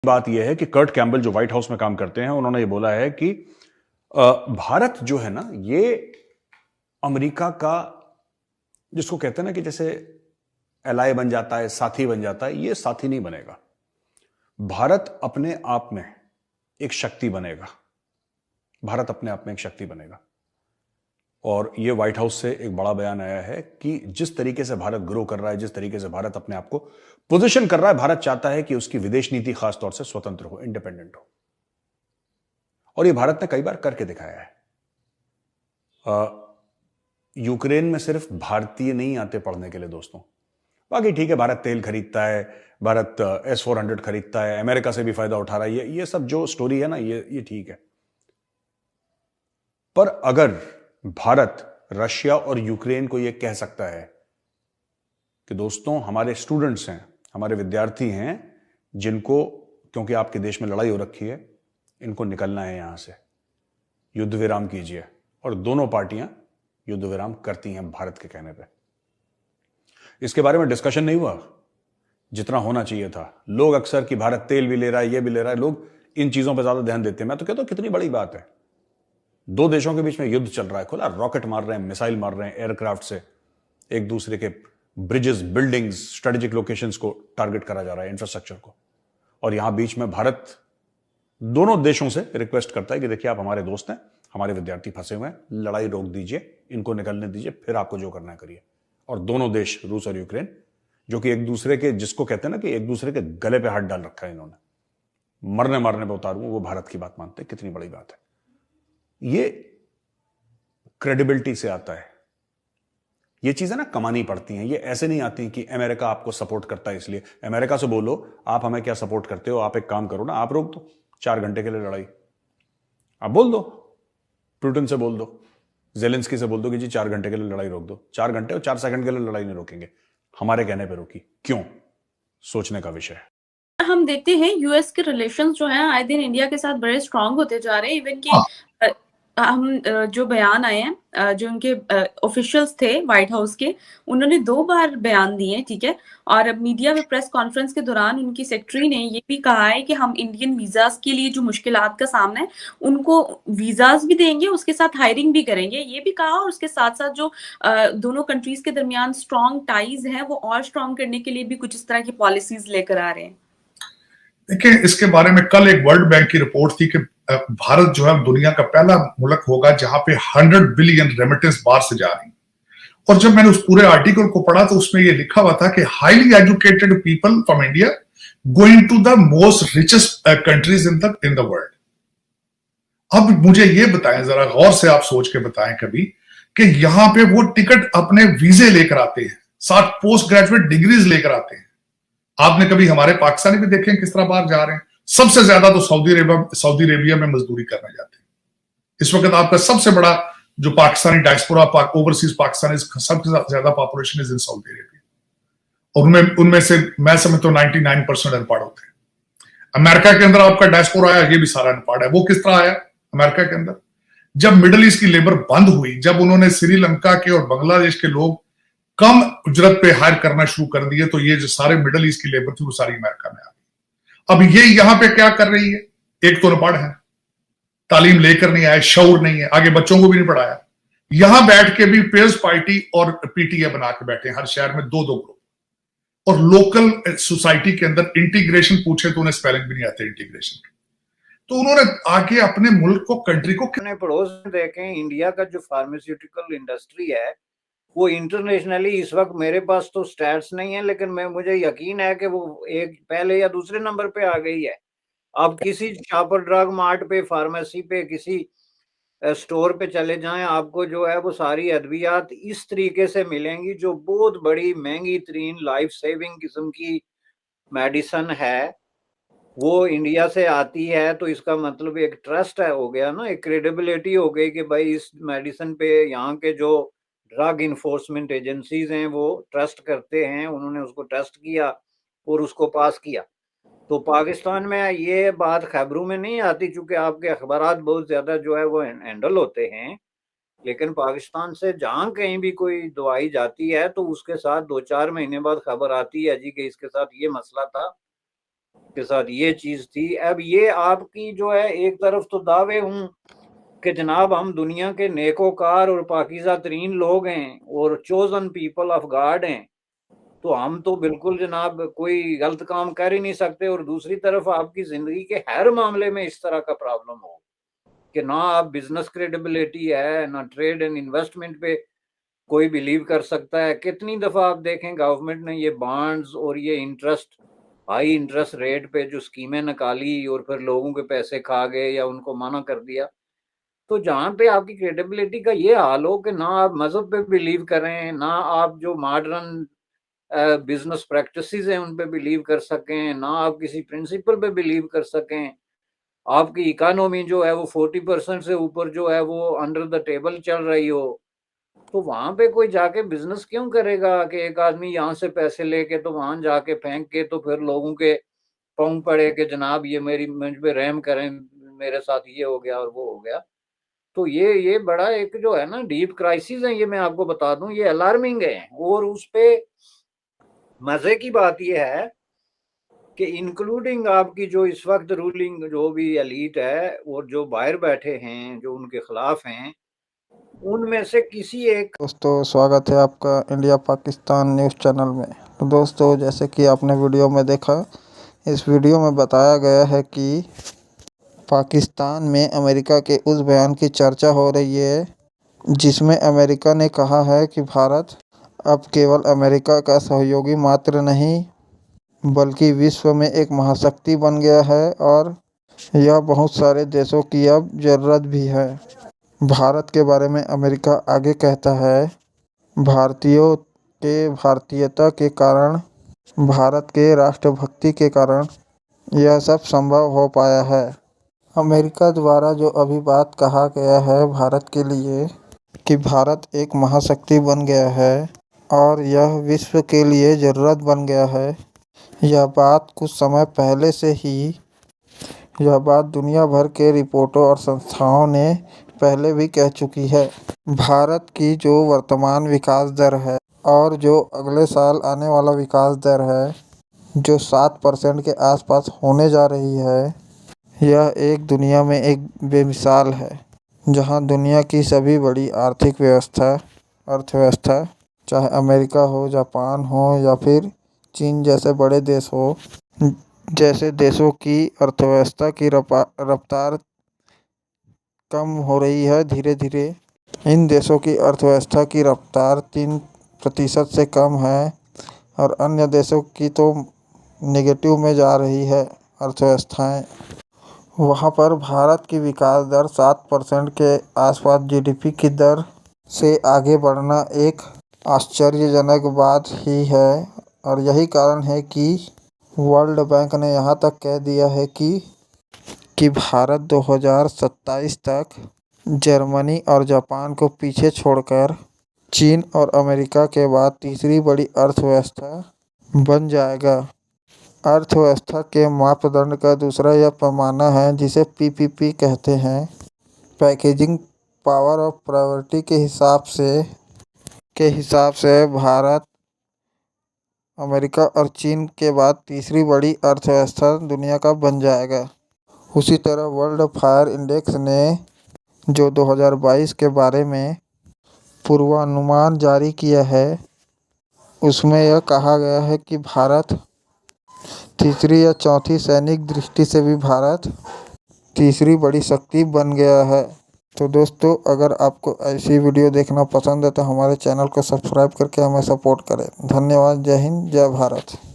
बात यह है कि कर्ट कैम्बल जो व्हाइट हाउस में काम करते हैं, उन्होंने ये बोला है कि भारत जो है ना, ये अमेरिका का, जिसको कहते हैं ना कि जैसे एलाय बन जाता है, साथी बन जाता है, ये साथी नहीं बनेगा। भारत अपने आप में एक शक्ति बनेगा। भारत अपने आप में एक शक्ति बनेगा। और ये व्हाइट हाउस से एक बड़ा बयान आया है कि जिस तरीके से भारत ग्रो कर रहा है, जिस तरीके से भारत अपने आप को पोजीशन कर रहा है, भारत चाहता है कि उसकी विदेश नीति खासतौर से स्वतंत्र हो, इंडिपेंडेंट हो। और ये भारत ने कई बार करके दिखाया है। यूक्रेन में सिर्फ भारतीय नहीं आते पढ़ने के लिए दोस्तों। बाकी ठीक है, भारत तेल खरीदता है, भारत S-400 खरीदता है, अमेरिका से भी फायदा उठा रहा है, ये सब जो स्टोरी है ना, ये ठीक है। पर अगर भारत रशिया और यूक्रेन को यह कह सकता है कि दोस्तों, हमारे स्टूडेंट्स हैं, हमारे विद्यार्थी हैं, जिनको, क्योंकि आपके देश में लड़ाई हो रखी है, इनको निकलना है यहां से, युद्ध विराम कीजिए, और दोनों पार्टियां युद्ध विराम करती हैं भारत के कहने पे। इसके बारे में डिस्कशन नहीं हुआ जितना होना चाहिए था। लोग अक्सर कि भारत तेल भी ले रहा है, ये भी ले रहा है, लोग इन चीजों पर ज्यादा ध्यान देते हैं। मैं तो कहता हूं कितनी बड़ी बात है, दो देशों के बीच में युद्ध चल रहा है, खुला रॉकेट मार रहे हैं, मिसाइल मार रहे हैं एयरक्राफ्ट से, एक दूसरे के ब्रिजेस, बिल्डिंग्स, स्ट्रेटेजिक लोकेशंस को टारगेट करा जा रहा है, इंफ्रास्ट्रक्चर को। और यहां बीच में भारत दोनों देशों से रिक्वेस्ट करता है कि देखिए, आप हमारे दोस्त हैं, हमारे विद्यार्थी फंसे हुए हैं, लड़ाई रोक दीजिए, इनको निकलने दीजिए, फिर आपको जो करना है करिए। और दोनों देश, रूस और यूक्रेन, जो कि एक दूसरे के, जिसको कहते हैं ना कि एक दूसरे के गले पे हाथ डाल रखा है इन्होंने, मरने मारने पे उतारू, वो भारत की बात मानते हैं। कितनी बड़ी बात है ये। क्रेडिबिलिटी से आता है ये चीजें ना, कमानी पड़ती हैं। ये ऐसे नहीं आती कि अमेरिका आपको सपोर्ट करता है इसलिए। अमेरिका से बोलो, आप हमें क्या सपोर्ट करते हो, आप एक काम करो ना, आप रोक दो 4 घंटे के लिए लड़ाई। आप बोल दो, पुतिन से बोल दो, जेलेंस्की से बोल दो कि जी 4 घंटे के लिए लड़ाई रोक दो। 4 घंटे और 4 सेकंड के लिए लड़ाई नहीं रोकेंगे, हमारे कहने पे रोकी। क्यों? सोचने का विषय है। हम देखते हैं यूएस के रिलेशंस जो हैं आए दिन इंडिया के साथ बड़े स्ट्रांग होते जा रहे हैं। इवन कि हम जो बयान आए हैं, जो उनके ऑफिशियल्स थे व्हाइट हाउस के, उन्होंने 2 बार बयान दिए, ठीक है। और अब मीडिया में प्रेस कॉन्फ्रेंस के दौरान उनकी सेक्रेटरी ने ये भी कहा है कि हम इंडियन वीजास के लिए जो मुश्किलात का सामना है, उनको वीजास भी देंगे, उसके साथ हायरिंग भी करेंगे, ये भी कहा। और उसके साथ साथ जो दोनों कंट्रीज के दरमियान स्ट्रांग टाइज हैं, वो और स्ट्रांग करने के लिए भी कुछ इस तरह की पॉलिसीज लेकर आ रहे हैं। देखिए, इसके बारे में कल एक वर्ल्ड बैंक की रिपोर्ट थी कि भारत जो है दुनिया का पहला मुल्क होगा जहां पे 100 बिलियन रेमिटेंस बाहर से जा रही। और जब मैंने उस पूरे आर्टिकल को पढ़ा तो उसमें यह लिखा हुआ था कि highly educated people from India going to the most richest countries in the world. अब मुझे ये बताएं, जरा गौर से आप सोच के बताएं कभी, कि यहां पे वो टिकट अपने वीजे लेकर आते हैं, साथ पोस्ट ग्रेजुएट डिग्रीज लेकर आते हैं। आपने कभी हमारे पाकिस्तानी भी देखे किस तरह बाहर जा रहे हैं? सबसे ज्यादा तो सऊदी अरेबिया में मजदूरी करने जाते हैं। इस वक्त आपका सबसे बड़ा जो पाकिस्तानी डायस्पोरा, ओवरसीज पाकिस्तानी, सबसे ज्यादा population is in Saudi Arabia. और उनमें से मैं समझता हूं 99% अनपढ़ होते हैं। अमेरिका के अंदर आपका डायस्पोरा आया, ये भी सारा अनपढ़ है। वो किस तरह आया अमेरिका के अंदर? जब मिडिल ईस्ट की लेबर बंद हुई, जब उन्होंने श्रीलंका के और बांग्लादेश के लोग कम उजरत पे हायर करना शुरू कर दिए, तो ये जो सारे मिडिल ईस्ट की लेबर थी वो सारी अमेरिका में आ गई। अब ये यहां पे क्या कर रही है? एक तो अनपढ़ है, तालीम लेकर नहीं आए, शऊर नहीं है, आगे बच्चों को भी नहीं पढ़ाया। यहां बैठ के भी पीपल्स पार्टी और पीटीए बना के बैठे हैं, हर शहर में 2-2 ग्रुप। और लोकल सोसाइटी के अंदर इंटीग्रेशन पूछे तो उन्हें स्पेलिंग भी नहीं आते इंटीग्रेशन। तो उन्होंने आके अपने मुल्क को, कंट्री को, अपने पड़ोस में देखें, इंडिया का जो फार्मास्यूटिकल इंडस्ट्री है वो इंटरनेशनली इस वक्त, मेरे पास तो स्टैट्स नहीं है, लेकिन मुझे यकीन है कि वो एक पहले या दूसरे नंबर पे आ गई है। आप किसी शॉपर ड्रग मार्ट पे, फार्मेसी पे, किसी स्टोर पे चले जाएं, आपको जो है वो सारी अद्वियात इस तरीके से मिलेंगी जो बहुत बड़ी महंगी तरीन लाइफ सेविंग किस्म की मेडिसिन है, वो इंडिया से आती है। तो इसका मतलब एक ट्रस्ट है, हो गया ना, एक क्रेडिबिलिटी हो गई कि भाई इस मेडिसिन पे यहाँ के जो ड्रग इन्फोर्समेंट एजेंसीज हैं वो ट्रस्ट करते हैं, उन्होंने उसको टेस्ट किया और उसको पास किया। तो पाकिस्तान में ये बात खबरों में नहीं आती, चूंकि आपके अखबारात बहुत ज्यादा जो है वो हैंडल होते हैं। लेकिन पाकिस्तान से जहाँ कहीं भी कोई दवाई जाती है तो उसके साथ 2-4 महीने बाद खबर आती है जी कि इसके साथ ये मसला था, के साथ ये चीज थी। अब ये आपकी जो है, एक तरफ तो दावे हूं कि जनाब हम दुनिया के नेकोकार और पाकीज़ा तरीन लोग हैं और चोजन पीपल ऑफ गॉड हैं, तो हम तो बिल्कुल जनाब कोई गलत काम कर ही नहीं सकते। और दूसरी तरफ आपकी जिंदगी के हर मामले में इस तरह का प्रॉब्लम हो कि ना आप बिजनेस क्रेडिबिलिटी है, ना ट्रेड एंड इन्वेस्टमेंट पे कोई बिलीव कर सकता है। कितनी दफा आप देखें गवर्नमेंट ने ये बॉन्ड्स और ये इंटरेस्ट, हाई इंटरेस्ट रेट पे जो स्कीमें निकाली और फिर लोगों के पैसे खा गए या उनको मना कर दिया। तो जहाँ पे आपकी क्रेडिबिलिटी का ये हाल हो कि ना आप मजहब पे बिलीव करें, ना आप जो मॉडर्न बिजनेस प्रैक्टिसेस हैं उन पे बिलीव कर सकें, ना आप किसी प्रिंसिपल पे बिलीव कर सकें, आपकी इकोनॉमी जो है वो 40% से ऊपर जो है वो अंडर द टेबल चल रही हो, तो वहां पे कोई जाके बिजनेस क्यों करेगा कि एक आदमी यहाँ से पैसे लेके तो वहां जाके फेंक के तो फिर लोगों के पाँव पड़े कि जनाब ये मुझ पे रहम करें, मेरे साथ ये हो गया और वो हो गया। तो ये बड़ा एक जो है ना डीप क्राइसिस है, ये मैं आपको बता दूं, ये अलार्मिंग है। और उस पे मजे की बात ये है कि इंक्लूडिंग आपकी जो इस वक्त रूलिंग जो भी एलीट है और जो बाहर बैठे हैं जो उनके खिलाफ हैं, उनमें से किसी एक दोस्तों स्वागत है आपका इंडिया पाकिस्तान न्यूज़ चैनल में। तो दोस्तों जैसे कि आपने वीडियो में देखा, इस वीडियो में बताया गया है कि पाकिस्तान में अमेरिका के उस बयान की चर्चा हो रही है जिसमें अमेरिका ने कहा है कि भारत अब केवल अमेरिका का सहयोगी मात्र नहीं बल्कि विश्व में एक महाशक्ति बन गया है और यह बहुत सारे देशों की अब ज़रूरत भी है। भारत के बारे में अमेरिका आगे कहता है, भारतीयों के भारतीयता के कारण, भारत के राष्ट्रभक्ति के कारण यह सब संभव हो पाया है। अमेरिका द्वारा जो अभी बात कहा गया है भारत के लिए कि भारत एक महाशक्ति बन गया है और यह विश्व के लिए ज़रूरत बन गया है, यह बात कुछ समय पहले से ही, यह बात दुनिया भर के रिपोर्टों और संस्थाओं ने पहले भी कह चुकी है। भारत की जो वर्तमान विकास दर है और जो अगले साल आने वाला विकास दर है जो 7% के आसपास होने जा रही है, यह एक दुनिया में एक बेमिसाल है, जहां दुनिया की सभी बड़ी आर्थिक अर्थव्यवस्था चाहे अमेरिका हो, जापान हो या फिर चीन जैसे बड़े देश हो, जैसे देशों की अर्थव्यवस्था की रफ्तार कम हो रही है धीरे धीरे। इन देशों की अर्थव्यवस्था की रफ्तार 3% से कम है और अन्य देशों की तो नेगेटिव में जा रही है अर्थव्यवस्थाएं। वहाँ पर भारत की विकास दर 7% के आसपास जीडीपी की दर से आगे बढ़ना एक आश्चर्यजनक बात ही है। और यही कारण है कि वर्ल्ड बैंक ने यहाँ तक कह दिया है कि भारत 2027 तक जर्मनी और जापान को पीछे छोड़कर चीन और अमेरिका के बाद तीसरी बड़ी अर्थव्यवस्था बन जाएगा। अर्थव्यवस्था के मापदंड का दूसरा यह पैमाना है जिसे पीपीपी कहते हैं, पैकेजिंग पावर ऑफ प्रायोरिटी के हिसाब से भारत अमेरिका और चीन के बाद तीसरी बड़ी अर्थव्यवस्था दुनिया का बन जाएगा। उसी तरह वर्ल्ड फायर इंडेक्स ने जो 2022 के बारे में पूर्वानुमान जारी किया है, उसमें यह कहा गया है कि भारत तीसरी या चौथी सैनिक दृष्टि से भी भारत तीसरी बड़ी शक्ति बन गया है। तो दोस्तों अगर आपको ऐसी वीडियो देखना पसंद है तो हमारे चैनल को सब्सक्राइब करके हमें सपोर्ट करें। धन्यवाद। जय हिंद, जय भारत।